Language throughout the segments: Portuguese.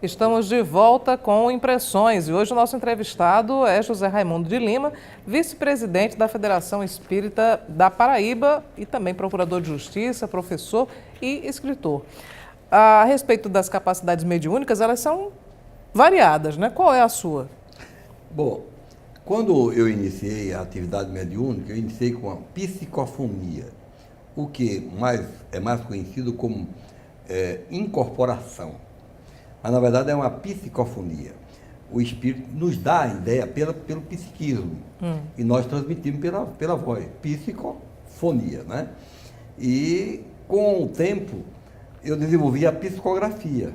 Estamos de volta com Impressões e hoje o nosso entrevistado é José Raimundo de Lima, vice-presidente da Federação Espírita da Paraíba e também procurador de justiça, professor e escritor. A respeito das capacidades mediúnicas, elas são variadas, né? Qual é a sua? Bom, quando eu iniciei a atividade mediúnica, eu iniciei com a psicofonia, o que é mais conhecido como incorporação. Mas, na verdade, é uma psicofonia. O espírito nos dá a ideia pelo psiquismo. E nós transmitimos pela voz. Psicofonia, né? E, com o tempo, eu desenvolvi a psicografia.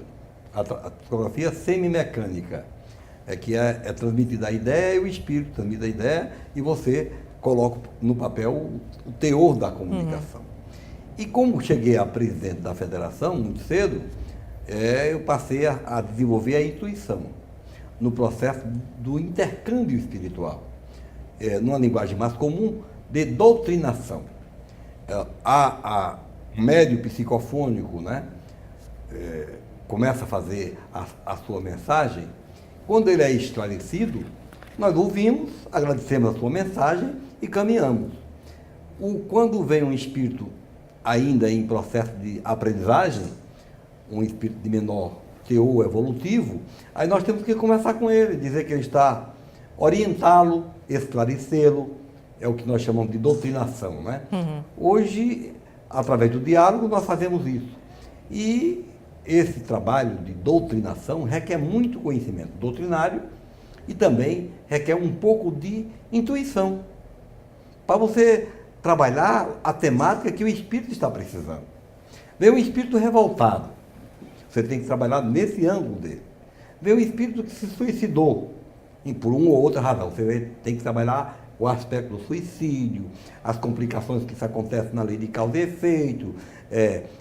A psicografia semimecânica. Que é transmitida a ideia e o espírito transmite a ideia e você coloca no papel o teor da comunicação. E como cheguei a presidente da federação muito cedo, eu passei a desenvolver a intuição no processo do intercâmbio espiritual, numa linguagem mais comum, de doutrinação. O médium psicofônico, né, começa a fazer a sua mensagem. Quando ele é esclarecido, nós ouvimos, agradecemos a sua mensagem e caminhamos. Quando vem um espírito ainda em processo de aprendizagem, um espírito de menor teor evolutivo, aí nós temos que conversar com ele, dizer que ele está, orientá-lo, esclarecê-lo, é o que nós chamamos de doutrinação, né? Hoje, através do diálogo, nós fazemos isso. E esse trabalho de doutrinação requer muito conhecimento doutrinário e também requer um pouco de intuição, para você trabalhar a temática que o espírito está precisando. Vem um espírito revoltado, você tem que trabalhar nesse ângulo dele. Vem um espírito que se suicidou, e por uma ou outra razão, você tem que trabalhar o aspecto do suicídio, as complicações que isso acontece na lei de causa e efeito,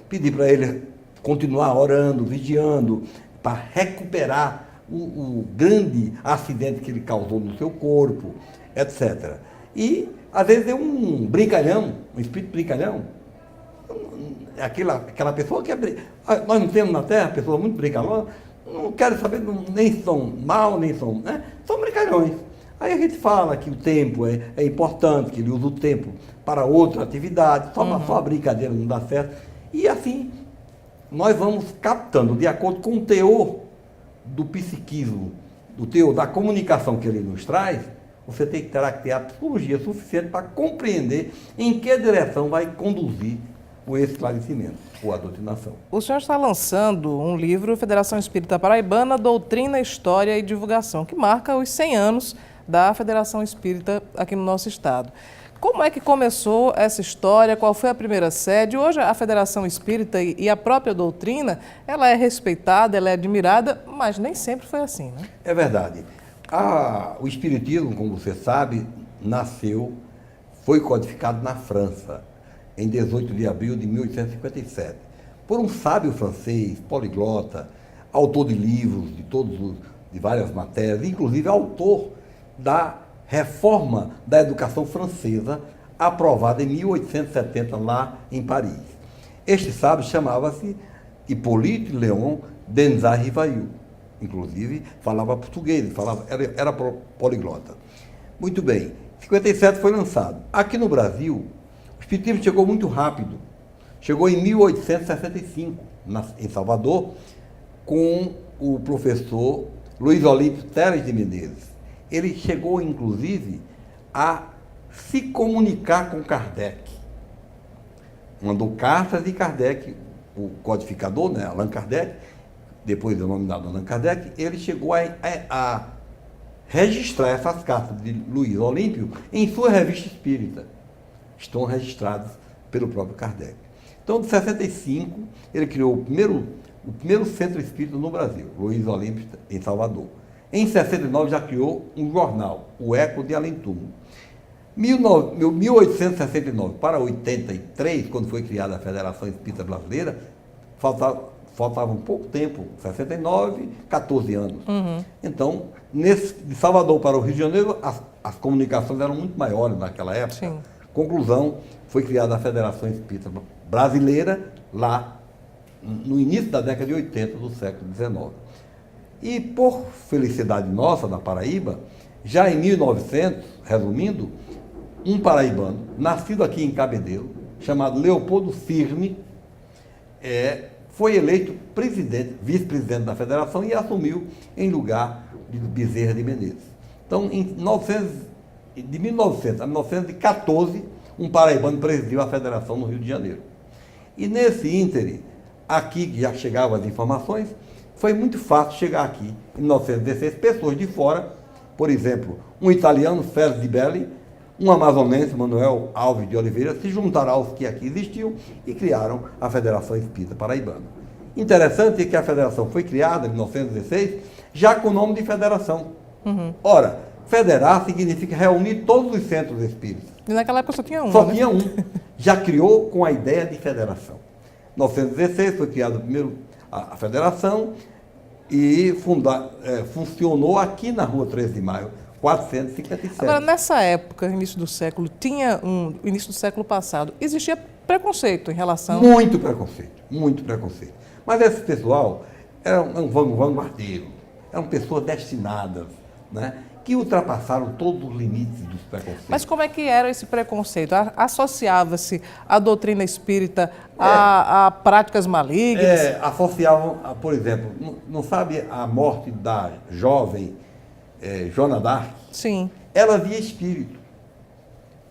pedir para ele continuar orando, vigiando, para recuperar o grande acidente que ele causou no seu corpo, etc. E, às vezes, é um brincalhão, um espírito brincalhão, aquela pessoa que nós não temos na Terra pessoas muito brincalhões, não quero saber, nem são mal, nem são, né? São brincalhões. Aí a gente fala que o tempo é importante, que ele usa o tempo para outra atividade, só a brincadeira não dá certo. E assim, nós vamos captando, de acordo com o teor do psiquismo, do teor da comunicação que ele nos traz, você terá que ter a psicologia suficiente para compreender em que direção vai conduzir o esclarecimento ou a doutrinação. O senhor está lançando um livro, Federação Espírita Paraibana, Doutrina, História e Divulgação, que marca os 100 anos da Federação Espírita aqui no nosso estado. Como é que começou essa história? Qual foi a primeira sede? Hoje a Federação Espírita e a própria doutrina, ela é respeitada, ela é admirada, mas nem sempre foi assim, né? É verdade. O Espiritismo, como você sabe, foi codificado na França, em 18 de abril de 1857, por um sábio francês, poliglota, autor de livros, de várias matérias, inclusive autor da reforma da educação francesa, aprovada em 1870, lá em Paris. Este sábio chamava-se Hippolyte Léon Denzat Rivail. Inclusive, falava português, era poliglota. Muito bem, 57 foi lançado. Aqui no Brasil, o Espiritismo chegou muito rápido. Chegou em 1865, em Salvador, com o professor Luiz Olímpio Teles de Menezes. Ele chegou, inclusive, a se comunicar com Kardec. Mandou cartas e Kardec, o codificador, né, Allan Kardec, depois denominado Allan Kardec, ele chegou a registrar essas cartas de Luiz Olímpio em sua revista espírita. Estão registradas pelo próprio Kardec. Então, de 65, ele criou o primeiro centro espírita no Brasil, Luiz Olímpio, em Salvador. Em 69, já criou um jornal, o Eco de Além-Túmulo. 1869 para 83, quando foi criada a Federação Espírita Brasileira, faltava pouco tempo, 69, 14 anos. Então, de Salvador para o Rio de Janeiro, as comunicações eram muito maiores naquela época. Sim. Conclusão, foi criada a Federação Espírita Brasileira, lá no início da década de 80 do século XIX. E, por felicidade nossa, na Paraíba, já em 1900, resumindo, um paraibano, nascido aqui em Cabedelo, chamado Leopoldo Firme, foi eleito presidente, vice-presidente da federação e assumiu em lugar de Bezerra de Menezes. Então, de 1900 a 1914, um paraibano presidiu a federação no Rio de Janeiro. E nesse ínterim, aqui que já chegavam as informações, foi muito fácil chegar aqui, em 1916, pessoas de fora, por exemplo, um italiano, Félix de Belli, um amazonense, Manuel Alves de Oliveira, se juntaram aos que aqui existiam e criaram a Federação Espírita Paraibana. Interessante é que a federação foi criada em 1916, já com o nome de federação. Ora, federar significa reunir todos os centros espíritas. E naquela época só tinha um. Só tinha um. Já criou com a ideia de federação. Em 1916 foi criada primeiro a federação e funcionou aqui na Rua 13 de Maio, 457. Agora, nessa época, início do século passado, existia preconceito em relação... Muito preconceito, muito preconceito. Mas esse pessoal era um vanguardeiro, eram pessoas destinadas, né, que ultrapassaram todos os limites dos preconceitos. Mas como é que era esse preconceito? Associava-se a doutrina espírita a práticas malignas? Associavam, por exemplo, não sabe a morte da jovem Joana d'Arc? Sim. Ela via espírito.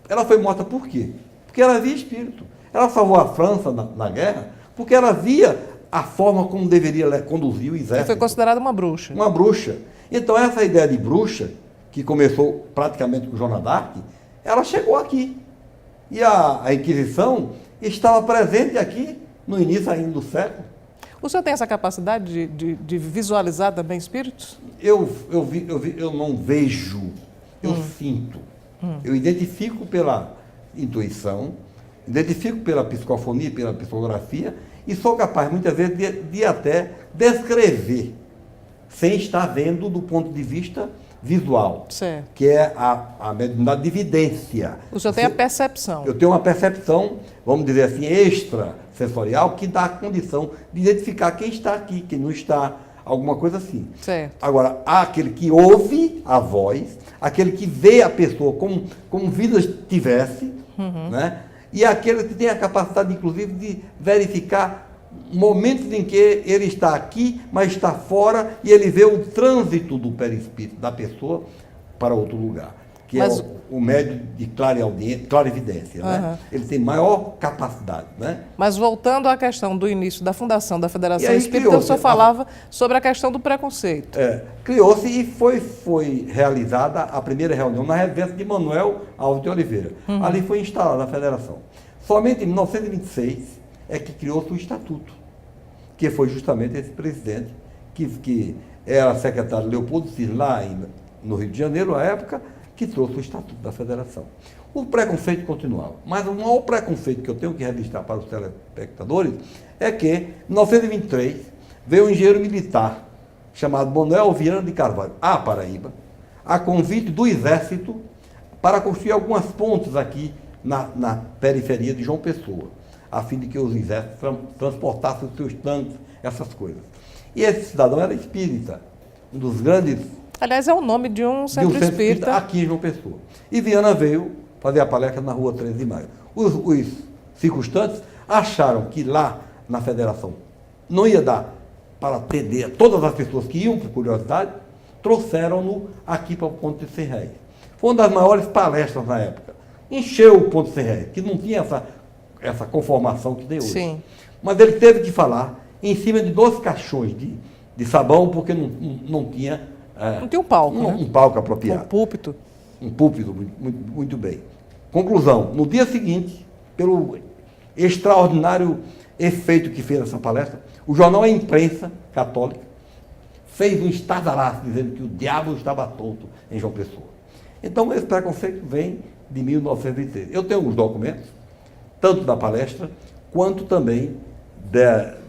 Ela foi morta por quê? Porque ela via espírito. Ela salvou a França na guerra porque ela via a forma como deveria conduzir o exército. E foi considerada uma bruxa. Uma bruxa. Então, essa ideia de bruxa, que começou praticamente com Joana d'Arc, ela chegou aqui. E a Inquisição estava presente aqui no início ainda do século. O senhor tem essa capacidade de visualizar também espíritos? Eu não vejo, eu sinto. Eu identifico pela intuição, identifico pela psicofonia, pela psicografia, e sou capaz, muitas vezes, de até descrever, sem estar vendo do ponto de vista visual, certo, que é a mediunidade de evidência. O senhor tem a percepção. Eu tenho uma percepção, vamos dizer assim, extrasensorial, que dá a condição de identificar quem está aqui, quem não está, alguma coisa assim. Certo. Agora, há aquele que ouve a voz, aquele que vê a pessoa como vida tivesse, né? E aquele que tem a capacidade, inclusive, de verificar momentos em que ele está aqui, mas está fora, e ele vê o trânsito do perispírito da pessoa para outro lugar, que é o médio de clarividência, né? Ele tem maior capacidade, né? Mas voltando à questão do início da fundação da Federação Espírita, o senhor falava sobre a questão do preconceito. Criou-se e foi realizada a primeira reunião na residência de Manuel Alves de Oliveira. Ali foi instalada a federação. Somente em 1926 é que criou-se o estatuto, que foi justamente esse presidente, que era secretário Leopoldo Cis, lá no Rio de Janeiro, à época, que trouxe o estatuto da federação. O preconceito continuava, mas o maior preconceito que eu tenho que registrar para os telespectadores é que, em 1923, veio um engenheiro militar chamado Manuel Viana de Carvalho, à Paraíba, a convite do Exército, para construir algumas pontes aqui na periferia de João Pessoa, a fim de que os exércitos transportassem os seus tanques, essas coisas. E esse cidadão era espírita, um dos grandes... Aliás, é o nome de um centro espírita aqui em João Pessoa. E Viana veio fazer a palestra na Rua 13 de Maio. Os circunstantes acharam que lá na federação não ia dar para atender a todas as pessoas que iam por curiosidade, trouxeram-no aqui para o Ponto de 100 Réis. Foi uma das maiores palestras na época. Encheu o Ponto de 100 Réis, que não tinha essa conformação que tem hoje. Sim. Mas ele teve que falar em cima de 2 caixões de sabão, porque não tinha... não tinha um palco, né? Um palco apropriado. Um púlpito. Um púlpito, muito bem. Conclusão, no dia seguinte, pelo extraordinário efeito que fez essa palestra, o jornal A Imprensa Católica fez um estardalhaço dizendo que o diabo estava solto em João Pessoa. Então, esse preconceito vem de 1913. Eu tenho alguns documentos, tanto da palestra, quanto também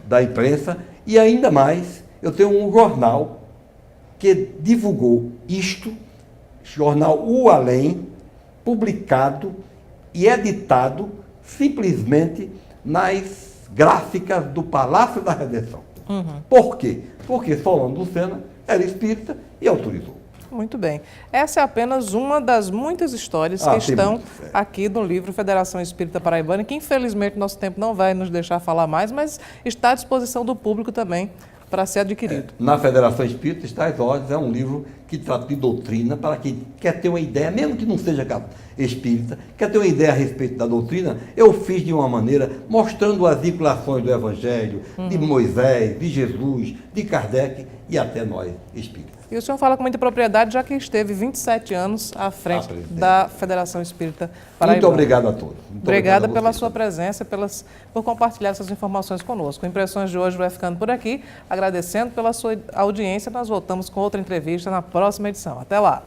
da imprensa, E ainda mais, eu tenho um jornal que divulgou isto, jornal O Além, publicado e editado simplesmente nas gráficas do Palácio da Redenção. Por quê? Porque Solano Lucena era espírita e autorizou. Muito bem. Essa é apenas uma das muitas histórias que estão aqui no livro Federação Espírita Paraibana, que infelizmente nosso tempo não vai nos deixar falar mais, mas está à disposição do público também para ser adquirido. Na Federação Espírita está as ordens, é um livro que trata de doutrina para quem quer ter uma ideia, mesmo que não seja espírita, quer ter uma ideia a respeito da doutrina. Eu fiz de uma maneira mostrando as vinculações do Evangelho, de Moisés, de Jesus, de Kardec e até nós espíritas. E o senhor fala com muita propriedade, já que esteve 27 anos à frente da Federação Espírita Paraibana. Muito obrigado a todos. Obrigada pela sua presença, por compartilhar essas informações conosco. Impressões de hoje vai ficando por aqui. Agradecendo pela sua audiência, nós voltamos com outra entrevista na próxima edição. Até lá!